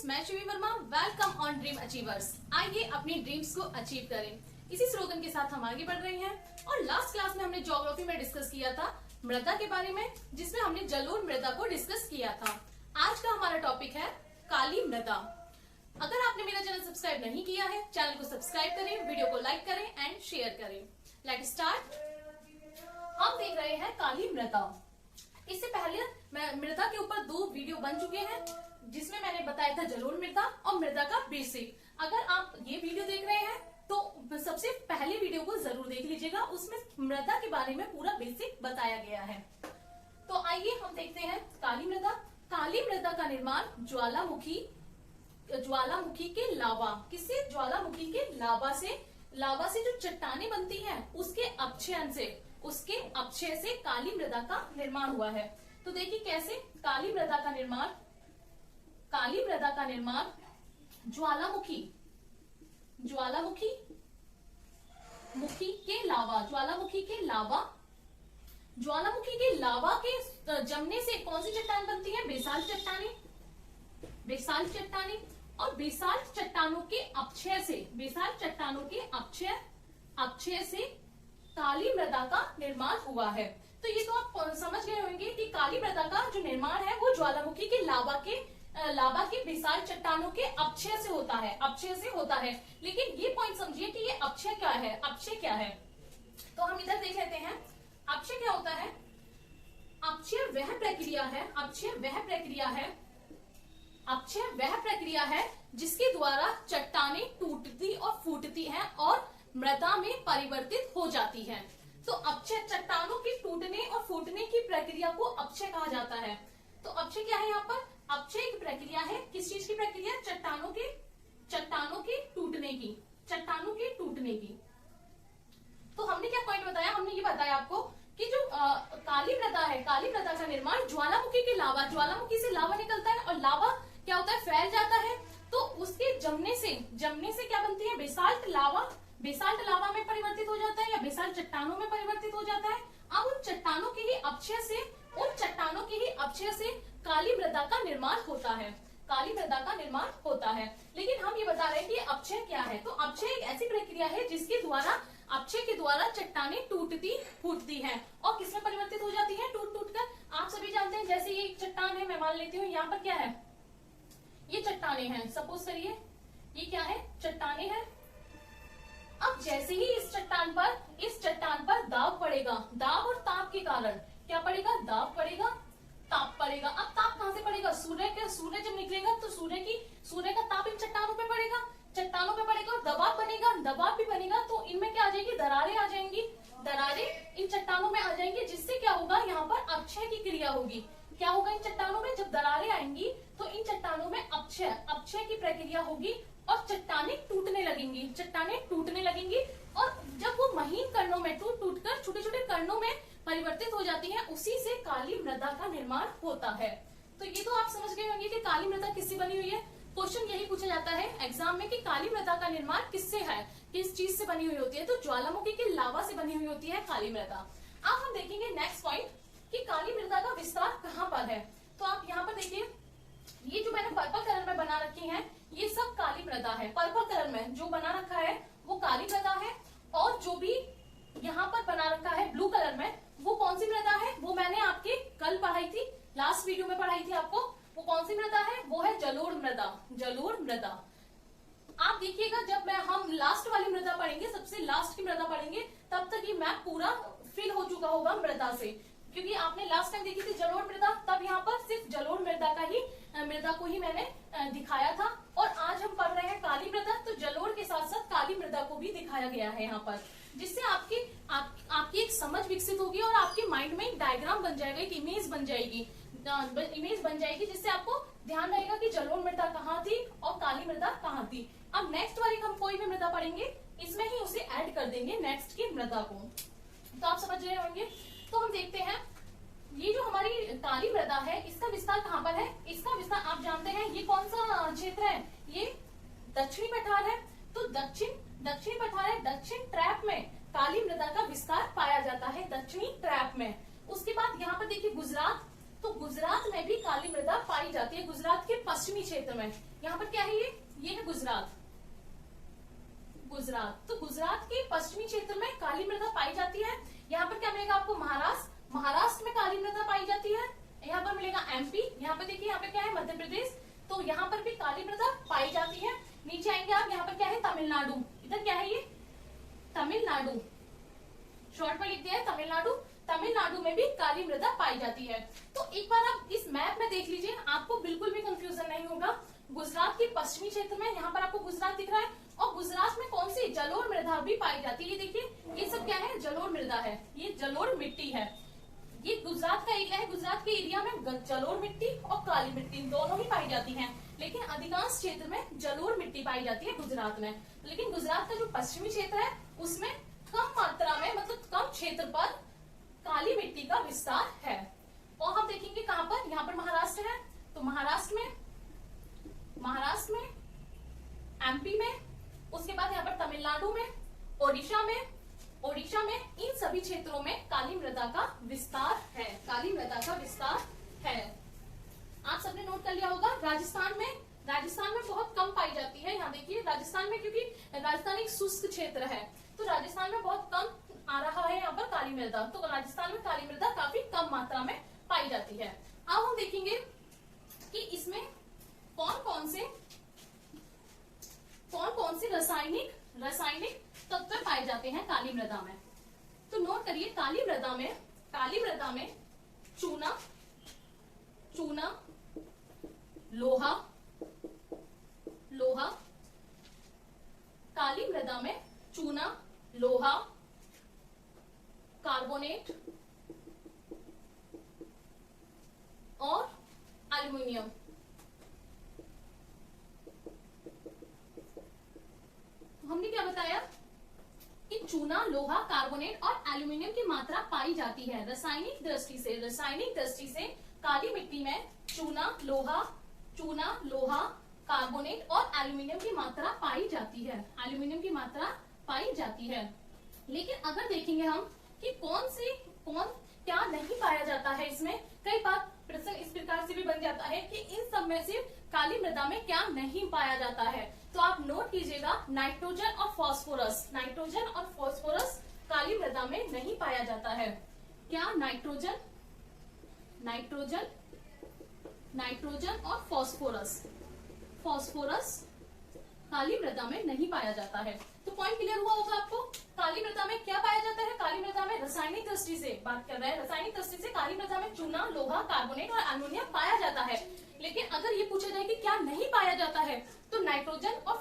मैं Shivi Verma. Welcome on dream achievers. आइए अपनी ड्रीम्स को अचीव करें, इसी स्लोगन के साथ हम आगे बढ़ रहे हैं। और लास्ट क्लास में हमने ज्योग्राफी में डिस्कस किया था मृदा के बारे में, जिसमें हमने जलोढ़ मृदा को डिस्कस किया था। आज का हमारा टॉपिक है काली मृदा। अगर आपने मेरा चैनल सब्सक्राइब नहीं किया है, चैनल को सब्सक्राइब करें, वीडियो को लाइक करें एंड शेयर करें। Let's start. हम देख रहे हैं काली मृदा। इससे पहले मृदा के ऊपर 2 वीडियो बन चुके हैं, जिसमें मैंने बताया था जलोढ़ मृदा और मृदा का बेसिक। अगर आप ये वीडियो देख रहे हैं तो सबसे पहले वीडियो को जरूर देख लीजिएगा, उसमें मृदा के बारे में पूरा बेसिक बताया गया है। तो आइए हम देखते हैं काली मृदा। काली मृदा का निर्माण ज्वालामुखी के लावा, किससे? ज्वालामुखी के लावा से जो चट्टानें बनती हैं उसके अपक्षय से काली मृदा का निर्माण हुआ है। तो देखिए कैसे काली मृदा का निर्माण ज्वालामुखी के लावा के जमने से कौन सी चट्टान बनती है? बेसाल्ट चट्टानें। और बेसाल्ट चट्टानों के अपक्षय से काली मृदा का निर्माण हुआ है। तो ये तो आप समझ गए होंगे कि काली मृदा का जो निर्माण है वो ज्वालामुखी के लावा के बेसाल्ट चट्टानों के अपक्षय से होता है। लेकिन ये पॉइंट समझिए कि ये अपक्षय क्या है। तो हम इधर देख लेते हैं अपक्षय क्या होता है। अपक्षय वह प्रक्रिया है जिसके द्वारा चट्टानें टूटती और फूटती हैं और मृदा में परिवर्तित हो जाती हैं। तो अपक्षय चट्टानों के टूटने और फूटने की प्रक्रिया को अपक्षय कहा जाता है। तो अपक्षय क्या है? यहाँ पर अपक्षय एक प्रक्रिया है। किस चीज की प्रक्रिया? चट्टानों के टूटने की। तो हमने क्या पॉइंट बताया? हमने ये बताया आपको कि जो काली मृदा का निर्माण ज्वालामुखी से लावा निकलता है, और लावा क्या होता है? फैल जाता है। तो उसके जमने से क्या बनती है? बेसाल्ट लावा में परिवर्तित हो जाता है या बेसाल्ट चट्टानों में परिवर्तित हो जाता है। अब उन चट्टानों के ही अपक्षय से काली मृदा का निर्माण होता है। लेकिन हम ये बता रहे हैं कि अपक्षय क्या है। तो अपक्षय एक ऐसी प्रक्रिया है जिसके द्वारा अपक्षय के द्वारा चट्टानें टूटती फूटती हैं और किसमें परिवर्तित हो जाती हैं? टूट कर। आप सभी जानते हैं, जैसे ये एक चट्टान है, मैं मान लेती हूँ यहाँ पर क्या है? ये चट्टानें हैं। सपोज करिए ये क्या है? चट्टानें हैं। अब जैसे ही इस चट्टान पर दाब पड़ेगा, दाब और ताप के कारण क्या पड़ेगा? दाब पड़ेगा, ताप पड़ेगा। अब ताप कहाँ से पड़ेगा? सूर्य जब निकलेगा तो सूर्य का ताप इन चट्टानों पे पड़ेगा और दबाव भी बनेगा। तो इनमें क्या आ जाएगी? दरारें आ जाएंगी। दरारें इन चट्टानों में आ जाएंगी, जिससे क्या होगा? यहाँ पर अपक्षय की क्रिया होगी। क्या होगा इन चट्टानों में? जब दरारें आएंगी तो इन चट्टानों में अपक्षय की प्रक्रिया होगी और चट्टानें टूटने लगेंगी। और जब वो महीन कणों में टूट कर छोटे छोटे कणों में परिवर्तित हो जाती हैं, उसी से काली मृदा का निर्माण होता है। तो ये तो आप समझ गए होंगे कि काली मृदा किससे बनी हुई है। क्वेश्चन यही पूछा जाता है एग्जाम में कि काली मृदा का निर्माण किससे है, किस चीज से बनी हुई होती है। तो ज्वालामुखी के लावा से बनी हुई होती है काली मृदा। अब हम देखेंगे नेक्स्ट पॉइंट कि काली मृदा का विस्तार कहाँ पर है। तो आप यहाँ पर देखिए, ये जो मैंने पर्पल कलर में बना रखी है, ये सब काली मृदा है। पर्पल कलर में जो बना रखा है वो काली मृदा है, और जो भी यहाँ पर बना रखा है ब्लू कलर में, वो कौन सी मृदा है? वो मैंने आपके कल पढ़ाई थी, लास्ट वीडियो में पढ़ाई थी आपको। वो कौन सी मृदा है? वो है जलोढ़ मृदा। आप देखिएगा, जब हम लास्ट वाली मृदा पढ़ेंगे, सबसे लास्ट की मृदा पढ़ेंगे, तब तक ये मैप पूरा फिल हो चुका होगा मृदा से। क्योंकि आपने लास्ट टाइम देखी थी जलोढ़ मृदा, तब यहाँ पर सिर्फ जलोढ़ मृदा को ही मैंने दिखाया था। और आज हम पढ़ रहे हैं काली मृदा, तो जलोढ़ के साथ साथ काली मृदा को भी दिखाया गया है यहाँ पर, जिससे आपकी एक समझ विकसित होगी और आपके माइंड में एक डायग्राम बन जाएगा, एक इमेज बन जाएगी, जिससे आपको ध्यान रहेगा कि जलोढ़ मृदा कहाँ थी और काली मृदा कहाँ थी। अब नेक्स्ट वाली हम कोई भी मृदा पढ़ेंगे, इसमें ही उसे ऐड कर देंगे नेक्स्ट की मृदा को। तो आप समझ रहे होंगे। तो हम देखते हैं, ये जो हमारी काली मृदा है, इसका विस्तार कहाँ पर है? इसका विस्तार आप जानते हैं, ये कौन सा क्षेत्र है? ये दक्षिणी पठार है। तो दक्षिणी पठार है, दक्षिण ट्रैप में काली मृदा का विस्तार पाया जाता है, दक्षिणी ट्रैप में। उसके बाद यहाँ पर देखिए गुजरात, तो गुजरात में भी काली मृदा पाई जाती है, गुजरात के पश्चिमी क्षेत्र में। यहाँ पर क्या है, ये है गुजरात। गुजरात, तो गुजरात के पश्चिमी क्षेत्र में काली मृदा पाई जाती है। यहाँ पर क्या मिलेगा आपको, महाराष्ट्र, महाराष्ट्र में काली मृदा पाई जाती है। यहाँ पर मिलेगा एमपी, यहाँ पे देखिए यहाँ पे क्या है, मध्य प्रदेश, तो यहाँ पर भी काली मृदा पाई जाती है। नीचे आएंगे आप, यहाँ पर क्या है, तमिलनाडु, इधर क्या है, ये तमिलनाडु, शॉर्ट में लिख दिया है तमिलनाडु। तमिलनाडु में भी काली मृदा पाई जाती है। तो एक बार आप इस मैप में देख लीजिए, आपको बिल्कुल भी कंफ्यूजन नहीं होगा। गुजरात के पश्चिमी क्षेत्र में, यहाँ पर आपको गुजरात दिख रहा है, और गुजरात में कौन सी जलोढ़ मृदा भी पाई जाती है। ये देखिए, ये सब क्या है, जलोढ़ मृदा है, ये जलोढ़ मिट्टी है। ये गुजरात का एरिया है, गुजरात के एरिया में जलोढ़ मिट्टी और काली मिट्टी दोनों ही पाई जाती है, लेकिन अधिकांश क्षेत्र में जलोढ़ मिट्टी पाई जाती है गुजरात में। लेकिन गुजरात का जो पश्चिमी क्षेत्र है उसमें कम मात्रा में, मतलब कम क्षेत्र पर काली मिट्टी का विस्तार है। और हम देखेंगे कहां पर, यहाँ पर महाराष्ट्र है, तो महाराष्ट्र में एमपी में, उसके बाद यहाँ पर तमिलनाडु में, ओडिशा में, इन सभी क्षेत्रों में काली मृदा का विस्तार है, काली मृदा का विस्तार है। आप सबने नोट कर लिया होगा। राजस्थान में बहुत कम पाई जाती है। यहाँ देखिए राजस्थान में, क्योंकि राजस्थान एक शुष्क क्षेत्र है, तो राजस्थान में बहुत कम आ रहा है यहाँ पर काली मृदा, तो राजस्थान में काली मृदा काफी कम मात्रा में पाई जाती है। अब हम देखेंगे कि इसमें कौन कौन से रासायनिक तत्व पाए जाते हैं काली मृदा में। तो नोट करिए, काली मृदा में चूना, लोहा, काली मृदा में चूना, लोहा, कार्बोनेट और एल्युमिनियम। हमने क्या बताया कि चूना, लोहा, कार्बोनेट और एल्युमिनियम की मात्रा पाई जाती है। रासायनिक दृष्टि से काली मिट्टी में चूना, लोहा, कार्बोनेट और एल्युमिनियम की मात्रा पाई जाती है। लेकिन अगर देखेंगे हम कि कौन क्या नहीं पाया जाता है इसमें, कई बार प्रश्न इस प्रकार से भी बन जाता है कि इन सब में से काली मृदा में क्या नहीं पाया जाता है। तो आप नोट कीजिएगा, नाइट्रोजन और फास्फोरस काली मृदा में नहीं पाया जाता है। क्या नाइट्रोजन और फास्फोरस काली मृदा में नहीं पाया जाता है। तो पॉइंट क्लियर हुआ होगा आपको। काली मृदा में क्या पाया जाता है, काली मृदा में रासायनिक दृष्टि से बात कर रहे हैं, रासायनिक दृष्टि से काली मृदा में चूना, लोहा, कार्बोनेट और एल्युमिनियम पाया जाता है। लेकिन अगर ये पूछा जाए कि क्या नहीं पाया जाता है, तो नाइट्रोजन और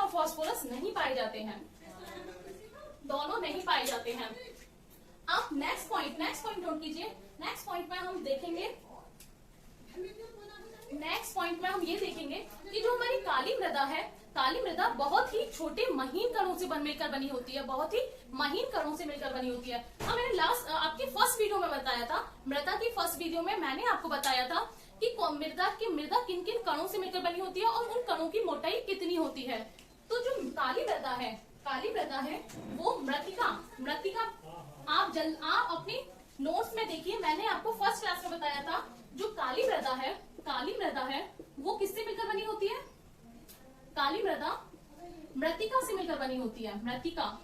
फास्फोरस नहीं पाए जाते हैं, दोनों नहीं पाए जाते हैं। अब नेक्स्ट पॉइंट नोट कीजिए। नेक्स्ट पॉइंट में हम ये देखेंगे कि जो हमारी काली मृदा है, काली मृदा बहुत ही छोटे महीन कणों से मिलकर बनी होती है, मैंने लास्ट आपकी फर्स्ट वीडियो में बताया था, मृदा की फर्स्ट वीडियो में मैंने आपको बताया था कि मृदा किन किन कणों से मिलकर बनी होती है और उन कणों की मोटाई कितनी होती है। तो जो काली मृदा है वो मृतिका आप अपनी नोट्स में देखिए, मैंने आपको फर्स्ट क्लास में बताया था, जो काली मृदा है वो किससे मिलकर बनी होती है, काली मृदा मृतिका से मिलकर बनी होती है, मृतिका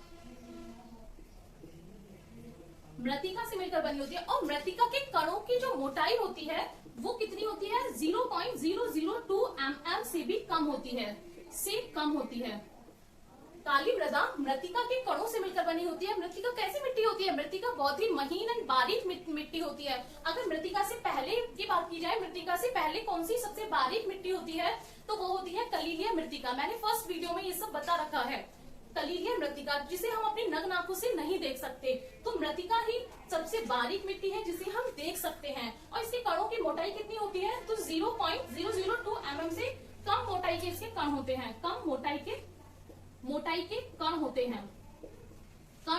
से मिलकर बनी होती है। और मृतिका के कणों की जो मोटाई होती है वो कितनी होती है, 0.002 mm से भी कम होती है। काली मृदा मृतिका के कणों से मिलकर बनी होती है। मृतिका कैसी मिट्टी होती है, मृतिका बहुत ही महीन और बारीक मिट्टी होती है। अगर मृतिका से पहले की बात की जाए, मृतिका से पहले कौन सी सबसे बारीक मिट्टी होती है, तो वो होती है कलीलिया मृतिका। मैंने फर्स्ट वीडियो में ये सब बता रखा है, कलीलिया मृतिका, जिसे हम अपनी नग्न आंखों से नहीं देख सकते। तो मृतिका ही सबसे बारीक मिट्टी है जिसे हम देख सकते हैं। और इसके कणों की मोटाई कितनी होती है, तो 0.002 mm से कम मोटाई के इसके कण होते हैं, कम मोटाई के कण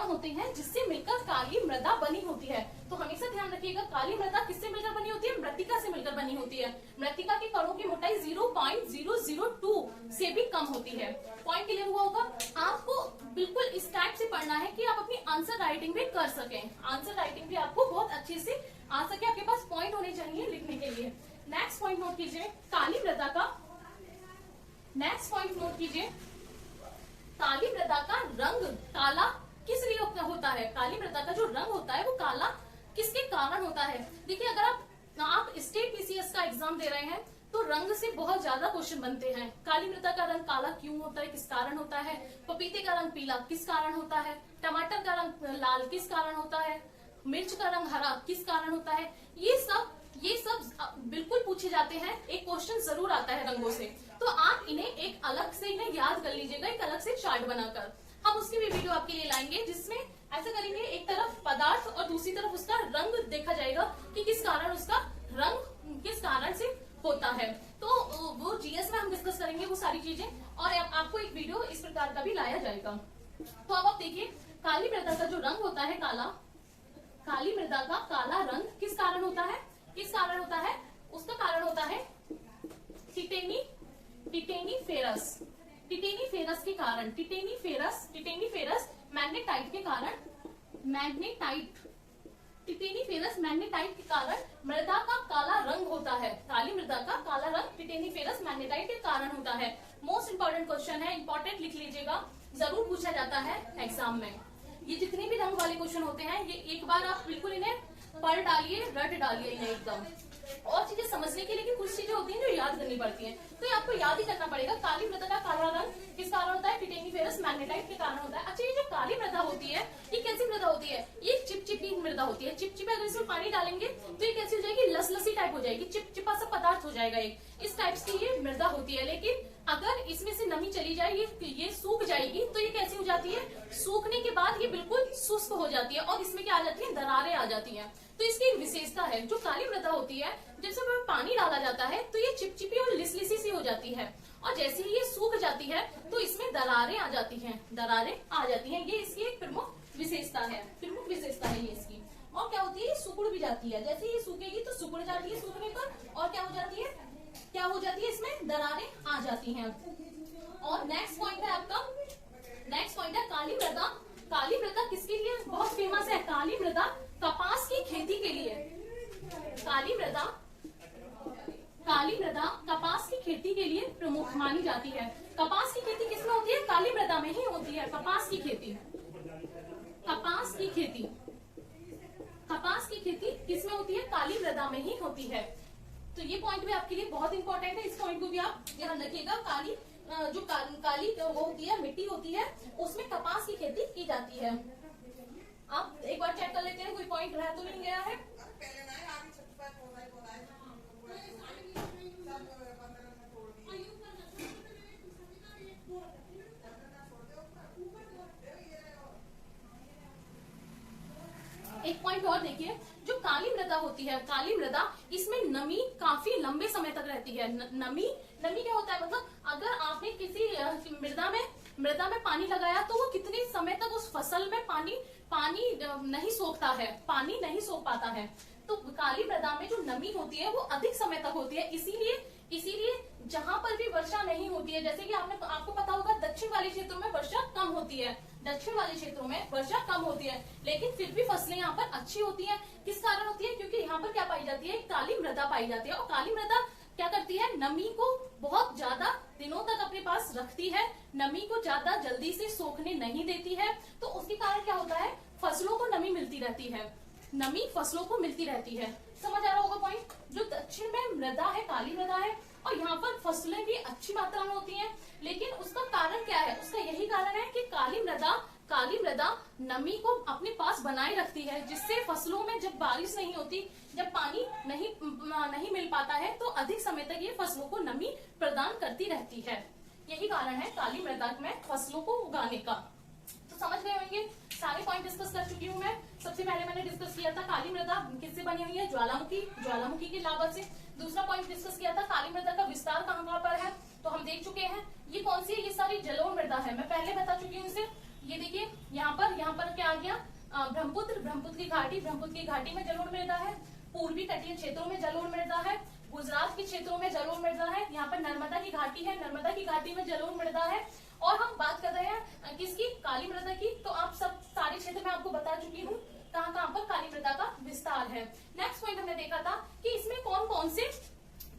होते हैं जिससे मिलकर काली मृदा बनी होती है। तो हमेशा ध्यान रखिएगा, काली मृदा किससे मिलकर बनी होती है, मृतिका से मिलकर बनी होती है। मृतिका के कणों की मोटाई 0.002 से भी कम होती है। पॉइंट क्लियर हुआ होगा। आपको बिल्कुल इस टाइप से पढ़ना है कि आप अपनी आंसर राइटिंग भी कर सकें, आंसर राइटिंग भी आपको बहुत अच्छे से आ सके, आपके पास पॉइंट कीजिए काली मृदा का, नेक्स्ट पॉइंट नोट कीजिए, काली मृदा का रंग काला किस लिए होता है? काली मृदा का जो रंग होता है वो काला किसके कारण होता है? देखिए अगर आप स्टेट पीसीएस का एग्जाम दे रहे हैं तो रंग से बहुत ज्यादा क्वेश्चन बनते हैं। काली मृदा का रंग काला क्यों होता है, किस कारण होता है? पपीते का रंग पीला किस कारण होता है? टमाटर का रंग लाल किस कारण होता है? मिर्च का रंग हरा किस कारण होता है? ये सब बिल्कुल पूछे जाते हैं, एक क्वेश्चन जरूर आता है रंगों से। तो आप इन्हें एक अलग से इन्हें याद कर लीजिएगा, एक अलग से चार्ट बनाकर। हम उसकी भी वीडियो आपके लिए लाएंगे जिसमें ऐसा करेंगे, एक तरफ पदार्थ और दूसरी तरफ उसका रंग देखा जाएगा कि किस कारण उसका रंग किस कारण से होता है। तो वो जीएस में हम डिस्कस करेंगे वो सारी चीजें, और आपको एक वीडियो इस प्रकार का भी लाया जाएगा। तो अब आप देखिए काली मृदा का जो रंग होता है काला, काली मृदा का काला रंग किस कारण होता है? किस कारण होता है? उसका कारण होता है टिटेनी फेरस के कारण, टिटेनी फेरस मैग्नेटाइट के कारण, टिटेनी फेरस मैग्नेटाइट के कारण मृदा का काला रंग होता है। काली मृदा का काला रंग टिटेनी फेरस मैग्नेटाइट के कारण होता है। मोस्ट इंपॉर्टेंट क्वेश्चन है, इंपॉर्टेंट लिख लीजिएगा, जरूर पूछा जाता है एग्जाम में। ये जितने भी रंग वाले क्वेश्चन होते हैं ये एक बार आप बिल्कुल इन्हें पढ़ डालिए, रट डालिए इन्हें एकदम। और चीजें समझने के लिए कुछ चीजें होती हैं जो याद करनी पड़ती हैं, तो ये आपको याद ही करना पड़ेगा। काली मृदा का काला रंग किस कारण होता है? टिटेनी फेरस मैग्नेटाइट के कारण होता है। अच्छा, ये जो काली मृदा होती है ये कैसी मृदा होती है? ये चिपचिपी मृदा होती है। चिपचिपी अगर इसमें पानी डालेंगे तो ये कैसी हो जाएगी? लसलसी टाइप हो जाएगी, चिपचिपा सा पदार्थ हो जाएगा एक, इस टाइप की ये मृदा होती है। लेकिन अगर इसमें से नमी चली जाए, ये सूख जाएगी, तो ये कैसी हो जाती है? सूखने के बाद ये बिल्कुल शुष्क हो जाती है और इसमें क्या आ जाती है? दरारें आ जाती हैं। तो इसकी एक विशेषता है, जो काली मृदा होती है जब इसमें पानी डाला जाता है तो ये चिपचिपी और लिसलिसी सी हो जाती है, और जैसे ही ये सूख जाती है तो इसमें दरारें आ जाती हैं, ये इसकी एक प्रमुख विशेषता है, ये इसकी। और क्या होती है? ये सुकुड़ भी जाती है, जैसे ये सूखेगी तो सुकुड़ जाती है सूखने पर, और क्या हो जाती है? इसमें दरारें आ जाती हैं। और नेक्स्ट पॉइंट है आपका, काली मृदा। काली मृदा किसके लिए बहुत फेमस है? काली मृदा कपास की खेती के लिए। काली मृदा कपास की खेती के लिए प्रमुख मानी जाती है। कपास की खेती किसमें होती है? काली मृदा में ही होती है। कपास की खेती किसमें होती है? काली मृदा में ही होती है। तो ये पॉइंट भी आपके लिए बहुत इंपॉर्टेंट है, इस पॉइंट को भी आप ध्यान रखिएगा। काली वो होती है, मिट्टी होती है, उसमें कपास की खेती की जाती है। आप एक बार चेक कर लेते हैं कोई पॉइंट रह तो नहीं गया है। एक पॉइंट और देखिए, जो काली मृदा होती है, काली मृदा इसमें नमी काफी लंबे समय तक रहती है। नमी क्या होता है? मतलब अगर आपने किसी मृदा में पानी लगाया तो वो कितने समय तक उस फसल में पानी नहीं सोखता है, पानी नहीं सोख पाता है। तो काली मृदा में जो नमी होती है वो अधिक समय तक होती है। इसीलिए जहां पर भी वर्षा नहीं होती है, जैसे कि आपको पता होगा दक्षिण वाले क्षेत्रों में वर्षा कम होती है, लेकिन फिर भी फसलें यहाँ पर अच्छी होती हैं। किस कारण होती है? क्योंकि यहाँ पर क्या पाई जाती है? काली मृदा पाई जाती है। और काली मृदा क्या करती है? नमी को बहुत ज्यादा दिनों तक अपने पास रखती है, नमी को ज्यादा जल्दी से सोखने नहीं देती है। तो उसके कारण क्या होता है? फसलों को नमी मिलती रहती है। समझ आ रहा होगा पॉइंट? जो दक्षिण में मृदा है, काली मृदा है, और यहाँ पर फसलें भी अच्छी मात्रा में होती हैं। लेकिन उसका कारण क्या है? उसका यही कारण है कि काली मृदा नमी को अपने पास बनाए रखती है, जिससे फसलों में जब बारिश नहीं होती, जब पानी नहीं मिल पाता है, तो अधिक समय तक ये फसलों को नमी प्रदान करती रहती है। यही कारण है काली मृदा में फसलों को उगाने का। तो समझ गए होंगे, सारे पॉइंट डिस्कस कर चुकी हूँ मैं। सबसे पहले मैंने डिस्कस किया था काली मृदा किससे बनी हुई है? ज्वालामुखी की लावा से। दूसरा पॉइंट डिस्कस किया था काली मृदा का विस्तार कहाँ पर है, तो हम देख चुके हैं। ये कौन सी है? ये सारी जलोढ़ मृदा है, मैं पहले बता चुकी हूँ इसे। ये देखिए यहाँ पर क्या आ गया? ब्रह्मपुत्र की घाटी में जलोढ़ मृदा है। पूर्वी तटीय क्षेत्रों में जलोढ़ मृदा है। गुजरात के क्षेत्रों में जलोढ़ मृदा है। यहाँ पर नर्मदा की घाटी है, नर्मदा की घाटी में जलोढ़ मृदा है। और हम बात कर रहे हैं किसकी? काली मृदा की। तो आप सब सारे क्षेत्र में आपको बता चुकी हूँ कहाँ पर काली मृदा का विस्तार है। नेक्स्ट पॉइंट हमने देखा था कि इसमें कौन कौन से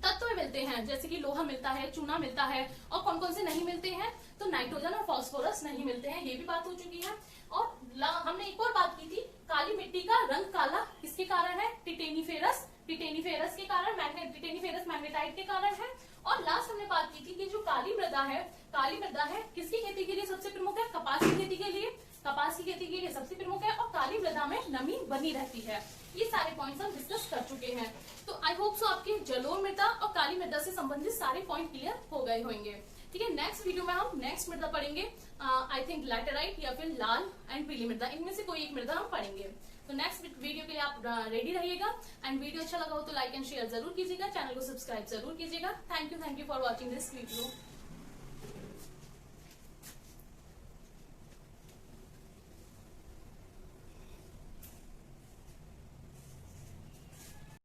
तत्व मिलते मिलते हैं, जैसे कि लोहा मिलता है, चूना मिलता है, और कौन कौन से नहीं मिलते हैं, तो नाइट्रोजन और फास्फोरस नहीं मिलते हैं, ये भी बात हो चुकी है। और हमने एक और बात की थी, काली मिट्टी का रंग काला किसके कारण है, टिटेनीफेरस के कारण, टिटेनीफेरस मैग्नेटाइट के कारण है। और लास्ट हमने बात की थी कि जो काली मृदा है किसकी खेती के लिए सबसे प्रमुख है, कपास की खेती के लिए सबसे प्रमुख है, और काली मृदा में नमी बनी रहती है। ये सारे पॉइंट्स हम डिस्कस कर चुके हैं। तो आई होप सो आपके जलोढ़ मृदा और काली मृदा से संबंधित सारे पॉइंट क्लियर हो गए होंगे। ठीक है, नेक्स्ट वीडियो में हम नेक्स्ट मृदा पढ़ेंगे, आई थिंक लैटेराइट या फिर लाल एंड पीली मृदा, इनमें से कोई एक मृदा हम पढ़ेंगे। तो नेक्स्ट वीडियो के लिए आप रेडी रहिएगा, एंड वीडियो अच्छा लगा हो तो लाइक एंड शेयर जरूर कीजिएगा, चैनल को सब्सक्राइब जरूर कीजिएगा। Thank you for watching this video.